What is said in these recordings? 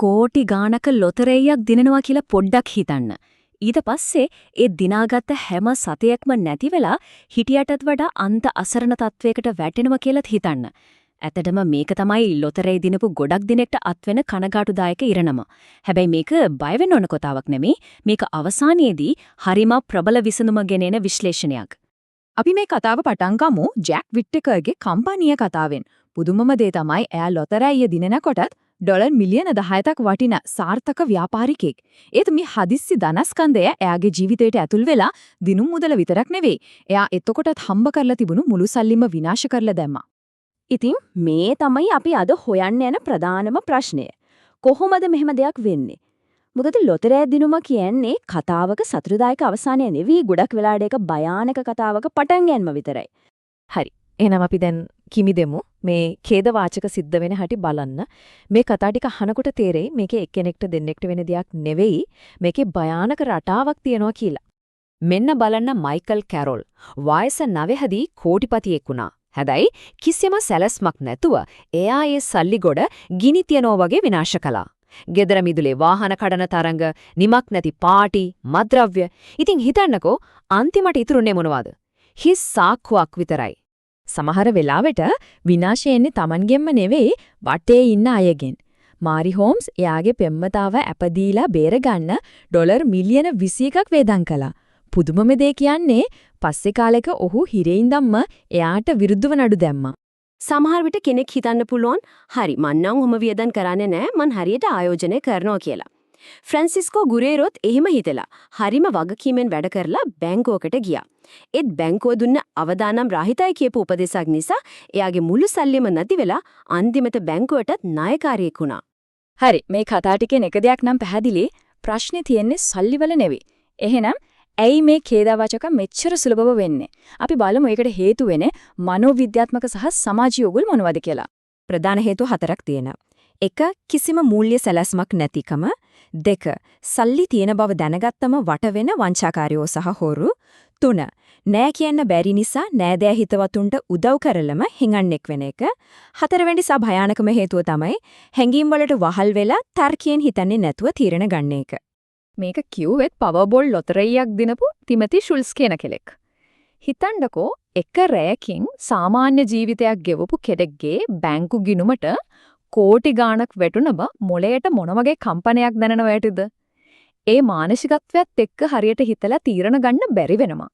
කෝටි ගාණක ලොතරැයියක් දිනනවා කියලා පොඩ්ඩක් හිතන්න. ඊට පස්සේ ඒ දිනාගත්ත හැම සතයක්ම නැති වෙලා හිටියටත් වඩා අන්ත අසරණ තත්වයකට වැටෙනවා කියලාත් හිතන්න. ඇත්තටම මේක තමයි ලොතරැයි දිනපු ගොඩක් දිනෙකට අත්වෙන කනගාටුදායක ඉරණම. හැබැයි මේක බය වෙන්න ඕන කතාවක් නෙමෙයි. මේක අවසානයේදී හරිම ප්‍රබල විසඳුම ගෙනෙන විශ්ලේෂණයක්. අපි මේ කතාව පටන් ගමු ජැක් විට්ටකර්ගේ කම්පැනි කතාවෙන්. පුදුමම දේ තමයි එයා ලොතරැයිය දිනනකොටත් ඩොලර් මිලියන 10ක් වටින සාර්ථක ව්‍යාපාරිකයෙක්. ඒත් මේ හදිස්සි ධනස්කන්ධය එයාගේ ජීවිතයට ඇතුල් වෙලා දිනුම් මුදල විතරක් නෙවෙයි. එයා එතකොටත් හම්බ කරලා තිබුණු මුළු සල්ලිම විනාශ කරලා දැම්මා. ඉතින් මේ තමයි අපි අද හොයන්න යන ප්‍රධානම ප්‍රශ්නය. කොහොමද මෙහෙම දෙයක් වෙන්නේ? මොකද ලොතරැයි දිනුම කියන්නේ කතාවක සතුටුදායක අවසානය නෙවෙයි, ගොඩක් වෙලාවට ඒක භයානක කතාවක පටන් ගැනීම විතරයි. හරි. එහෙනම් අපි දැන් කිමි දෙමු. මේ ඛේදවාචක සිද්ධ වෙන හැටි බලන්න. මේ කතා ටික අහනකොට තේරෙයි මේකේ එක්කෙනෙක්ට දෙන්නෙක්ට වෙන දෙයක් නෙවෙයි. මේකේ භයානක රටාවක් තියෙනවා කියලා. මෙන්න බලන්න මයිකල් කැරොල්. වයස 9 දී කෝටිපතියෙක් වුණා. හැබැයි කිසිම සැලැස්මක් නැතුව එයා ඒ සල්ලි ගොඩ ගිනි තියනවා වගේ විනාශ කළා. ගෙදර මිදුලේ වාහන කඩන තරංග, නිමක් නැති පාටි, මත්ද්‍රව්‍ය. ඉතින් හිතන්නකෝ අන්තිමට ඉතුරුනේ මොනවද? හිස් සාක්කුවක් විතරයි. සමහර වෙලාවට විනාශය එන්නේ Tamanගෙන්ම නෙවෙයි වටේ ඉන්න අයගෙන්. මාරි හෝම්ස් එයාගේ පෙම්වතාව අපදීලා බේරගන්න ඩොලර් මිලියන 21ක් වේදම් කළා. පුදුමම දේ කියන්නේ පස්සේ කාලෙක ඔහු හිරේින්දම්ම එයාට විරුද්ධව නඩු දැම්මා. සමහර විට කෙනෙක් හිතන්න පුළුවන් හරි මං නම් ඔහොම වියදම් කරන්නේ නැහැ, මං හරියට ආයෝජනය කරනවා කියලා. ෆ්‍රැන්සිස්කෝ ගුරේරොත් එහෙම හිතලා හරිම වගකීමෙන් වැඩ කරලා බැංකුවකට ගියා. ඒත් බැංකුව දුන්න අවදානම් රහිතයි කියපු උපදේශයක් නිසා එයාගේ මුළු සල්ලිම නැති වෙලා අන්තිමට බැංකුවටත් ණයකාරියෙක් වුණා. හරි, මේ කතා ටිකෙන් එක දෙයක් නම් පැහැදිලි. ප්‍රශ්නේ තියෙන්නේ සල්ලිවල නෙවෙයි. එහෙනම් ඇයි මේ ඛේදවාචක මෙච්චර සුලභව වෙන්නේ? අපි බලමු ඒකට හේතු වෙන්නේ මනෝවිද්‍යාත්මක සහ සමාජීය උගුල් මොනවද කියලා. ප්‍රධාන හේතු 4ක් තියෙනවා. 1. කිසිම මූල්‍ය සැලැස්මක් නැතිකම. 2. සල්ලි තියෙන බව දැනගත්තම වට වෙන වංචාකාරයෝ සහ හොරු. 3. නෑ කියන්න බැරි නිසා නෑදෑ හිතවතුන්ට උදව් කරලම හිඟන්නෙක් වෙන එක. 4 වෙනි සහ භයානකම හේතුව තමයි හැඟීම් වලට වහල් වෙලා තර්කයෙන් හිතන්නේ නැතුව තීරණ ගන්න එක. මේක කිව්වෙත් පවර්බෝල් ලොතරැයියක් දිනපු ටිමති ෂුල්ස් කියන කෙනෙක්. හිතන්නකෝ එක රැයකින් සාමාන්‍ය ජීවිතයක් ගෙවපු කෙනෙක්ගේ බැංකු ගිණුමට කෝටි ගාණක් වැටුණම මොළයට මොන වගේ කම්පනයක් දැනෙනව ඇතිද? ඒ මානසිකත්වයත් එක්ක හරියට හිතලා තීරණ ගන්න බැරි වෙනවා.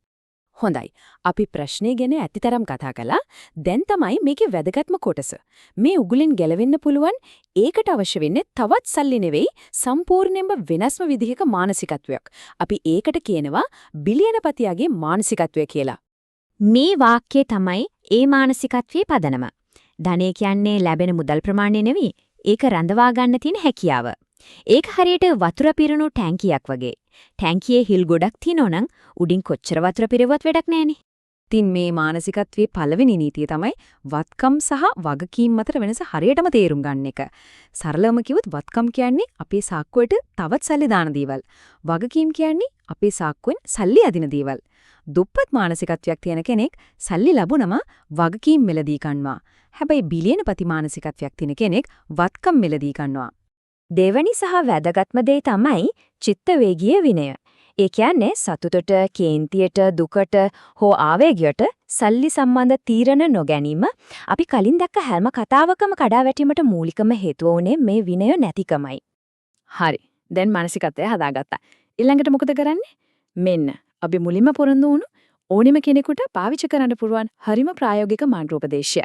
හොඳයි. අපි ප්‍රශ්නේ ගැන ඇතිතරම් කතා කළා. දැන් තමයි මේකේ වැදගත්ම කොටස. මේ උගුලෙන් ගැලවෙන්න පුළුවන් ඒකට අවශ්‍ය වෙන්නේ තවත් සල්ලි නෙවෙයි, සම්පූර්ණයෙන්ම වෙනස්ම විදිහක මානසිකත්වයක්. අපි ඒකට කියනවා බිලියනපතියාගේ මානසිකත්වය කියලා. මේ වාක්‍යය තමයි ඒ මානසිකත්වයේ පදනම. ධනෙ කියන්නේ ලැබෙන මුදල් ප්‍රමාණය නෙවෙයි, ඒක රඳවා ගන්න තියෙන හැකියාව. ඒක හරියට වතුර පිරණු ටැංකියක් වගේ. ටැංකියේ හිල් ගොඩක් තියෙනවනම් උඩින් කොච්චර වතුර පිරෙවත් වැඩක් නැහැනේ. ඉතින් මේ මානසිකත්වයේ පළවෙනි නීතිය තමයි වත්කම් සහ වගකීම් අතර වෙනස හරියටම තේරුම් ගන්න එක. සරලවම කිව්වොත් වත්කම් කියන්නේ අපේ සාක්කුවට තවත් සල්ලි දාන දේවල්. වගකීම් කියන්නේ අපේ සාක්කුවෙන් සල්ලි අදින දේවල්. දුප්පත් මානසිකත්වයක් තියෙන කෙනෙක් සල්ලි ලැබුණම වගකීම් මෙලදී ගන්නවා. හැබැයි බිලියනපති මානසිකත්වයක් තියෙන කෙනෙක් වත්කම් මෙලදී ගන්නවා. දෙවනි සහ වැදගත්ම දේ තමයි චිත්තවේගීය විනය. ඒ කියන්නේ සතුටට, කේන්තියට, දුකට හෝ ආවේගයට සල්ලි සම්බන්ධ තීරණ නොගැනීම. අපි කලින් දැක්ක හැම කතාවකම කඩාවැටීමට මූලිකම හේතුව උනේ මේ විනය නැතිකමයි. හරි. දැන් මානසිකත්වය හදාගත්තා. ඊළඟට මොකද කරන්නේ? මෙන්න අපි මුලින්ම පොරොන්දු වුණු ඕනෙම කෙනෙකුට පාවිච්චි කරන්න පුළුවන් හරිම ප්‍රායෝගික මාර්ගෝපදේශය.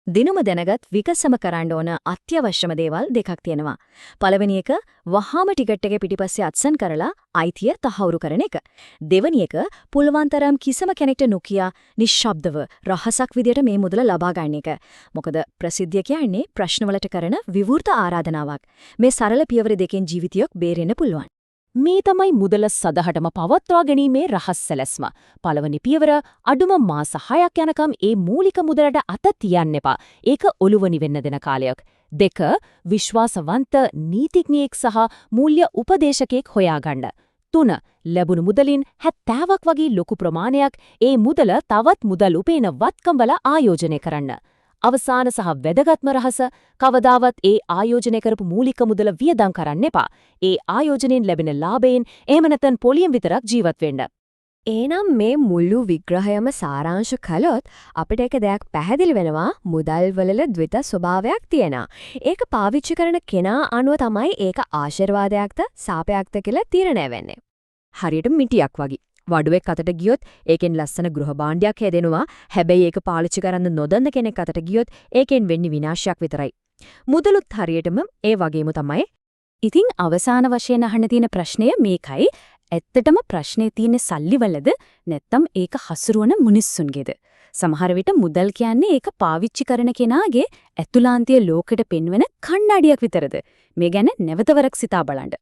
දිනුම දැනගත් විකසම කරන්න ඕන අත්‍යවශ්‍යම දේවල් දෙකක් තියෙනවා. පළවෙනි එක වහාම ටිකට් එක පිටිපස්සේ අත්සන් කරලා අයිතිය තහවුරු කරන එක. දෙවෙනි එක පුළුවන් තරම් කිසිම කෙනෙක්ට නොකිය නිශ්ශබ්දව රහසක් විදියට මේ මුදල ලබා ගන්න එක. මොකද ප්‍රසිද්ධිය කියන්නේ ප්‍රශ්නවලට කරන විවෘත ආරාධනාවක්. මේ සරල පියවර දෙකෙන් ජීවිතයක් බේරෙන්න පුළුවන්. මේ තමයි මුදල සදහටම පවත්වා ගැනීමේ රහස් සැලැස්ම. පළවෙනි පියවර අඩුම මාස 6ක් යනකම් ඒ මූලික මුදලට අත තියන්න එපා. ඒක ඔලුවනි වෙන්න දෙන කාලයක්. 2. විශ්වාසවන්ත නීතිඥයෙක් සහ මූල්‍ය උපදේශකයෙක් හොයාගන්න. 3. ලැබුණු මුදලින් 70ක් වගේ ලොකු ප්‍රමාණයක් ඒ මුදල තවත් මුදල් උපේන වත්කම් වල ආයෝජනය කරන්න. අවසාන සහ වැදගත්ම රහස කවදාවත් ඒ ආයෝජනය කරපු මූලික මුදල වියදම් කරන්න එපා. ඒ ආයෝජනයෙන් ලැබෙන ලාභයෙන් එහෙම නැත්නම් පොලියෙන් විතරක් ජීවත් වෙන්න. එහෙනම් මේ මුළු විග්‍රහයම සාරාංශ කළොත් අපිට එක දෙයක් පැහැදිලි වෙනවා මුදල් වල ද්විත ස්වභාවයක් තියෙනවා. ඒක පාවිච්චි කරන කෙනා අනුව තමයි ඒක ආශිර්වාදයක්ද සාපයක්ද කියලා තීරණය වෙන්නේ. හරියට මිටියක් වගේ. වඩුවෙක් අතට ගියොත් ඒකෙන් ලස්සන ගෘහ භාණ්ඩයක් හැදෙනවා. හැබැයි ඒක පාවිච්චි කරන්න නොදන්න කෙනෙක් අතට ගියොත් ඒකෙන් වෙන්නේ විනාශයක් විතරයි. මුදලුත් හරියටම ඒ වගේම තමයි. ඉතින් අවසාන වශයෙන් අහන්න තියෙන ප්‍රශ්නය මේකයි. ඇත්තටම ප්‍රශ්නේ තියෙන්නේ සල්ලිවලද නැත්නම් ඒක හසුරුවන මිනිස්සුන්ගේද? සමහර විට මුදල් කියන්නේ ඒක පාවිච්චි කරන කෙනාගේ ඇතුළාන්තීය ලෝකෙට පෙන්වන කණ්ණාඩියක් විතරද? මේ ගැන නැවතවරක් සිතා බලන්න.